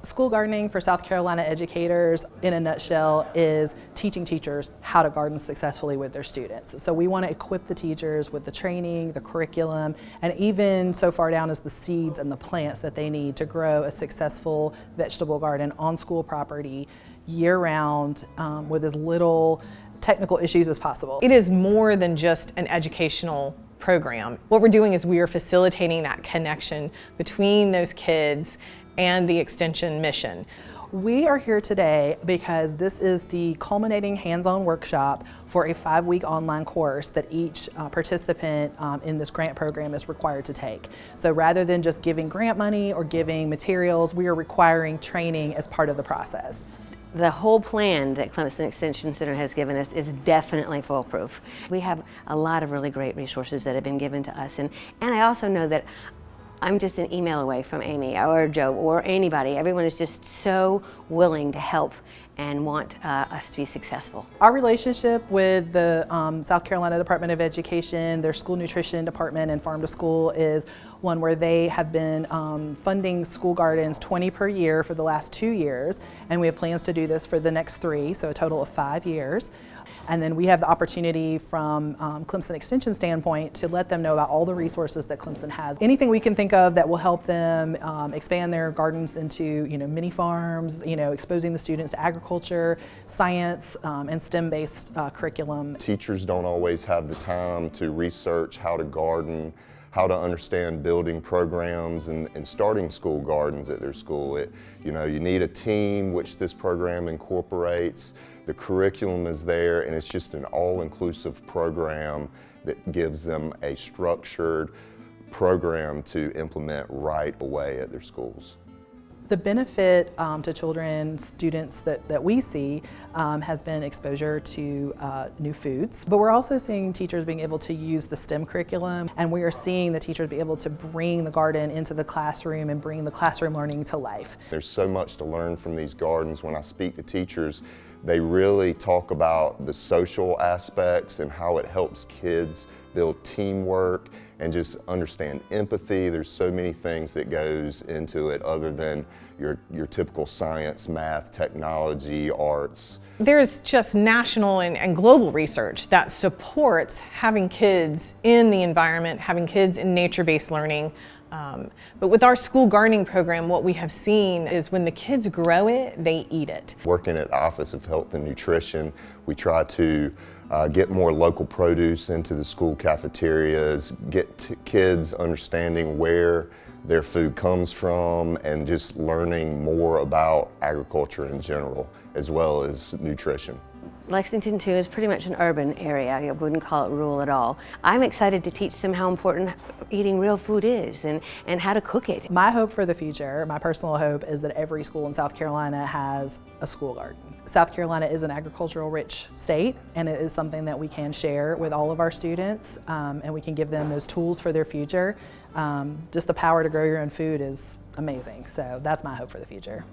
School gardening for South Carolina educators, in a nutshell, is teaching teachers how to garden successfully with their students. So we want to equip the teachers with the training, the curriculum, and even so far down as the seeds and the plants that they need to grow a successful vegetable garden on school property year-round with as little technical issues as possible. It is more than just an educational program. What we're doing is we are facilitating that connection between those kids and the Extension mission. We are here today because this is the culminating hands-on workshop for a 5-week online course that each participant in this grant program is required to take. So rather than just giving grant money or giving materials, we are requiring training as part of the process. The whole plan that Clemson Extension Center has given us is definitely foolproof. We have a lot of really great resources that have been given to us, and I also know that I'm just an email away from Amy or Joe or anybody. Everyone is just so willing to help and want us to be successful. Our relationship with the South Carolina Department of Education, their school nutrition department and farm to school, is one where they have been funding school gardens 20 per year for the last 2 years, and we have plans to do this for the next 3, so a total of 5 years. And then we have the opportunity from Clemson Extension standpoint to let them know about all the resources that Clemson has. Anything we can think of that will help them expand their gardens into mini farms, exposing the students to agriculture, science, and STEM-based curriculum. Teachers don't always have the time to research how to garden, how to understand building programs and starting school gardens at their school. You need a team, which this program incorporates. The curriculum is there, and it's just an all-inclusive program that gives them a structured program to implement right away at their schools. The benefit to children, students that we see has been exposure to new foods, but we're also seeing teachers being able to use the STEM curriculum, and we are seeing the teachers be able to bring the garden into the classroom and bring the classroom learning to life. There's so much to learn from these gardens. When I speak to teachers, they really talk about the social aspects and how it helps kids build teamwork and just understand empathy. There's so many things that goes into it other than your typical science, math, technology, arts. There's just national and global research that supports having kids in the environment, having kids in nature-based learning. But with our school gardening program, what we have seen is when the kids grow it, they eat it. Working at the Office of Health and Nutrition, we try to get more local produce into the school cafeterias, get kids understanding where their food comes from, and just learning more about agriculture in general, as well as nutrition. Lexington, too, is pretty much an urban area. I wouldn't call it rural at all. I'm excited to teach them how important eating real food is and how to cook it. My hope for the future, my personal hope, is that every school in South Carolina has a school garden. South Carolina is an agricultural rich state, and it is something that we can share with all of our students, and we can give them those tools for their future. Just the power to grow your own food is amazing, so that's my hope for the future.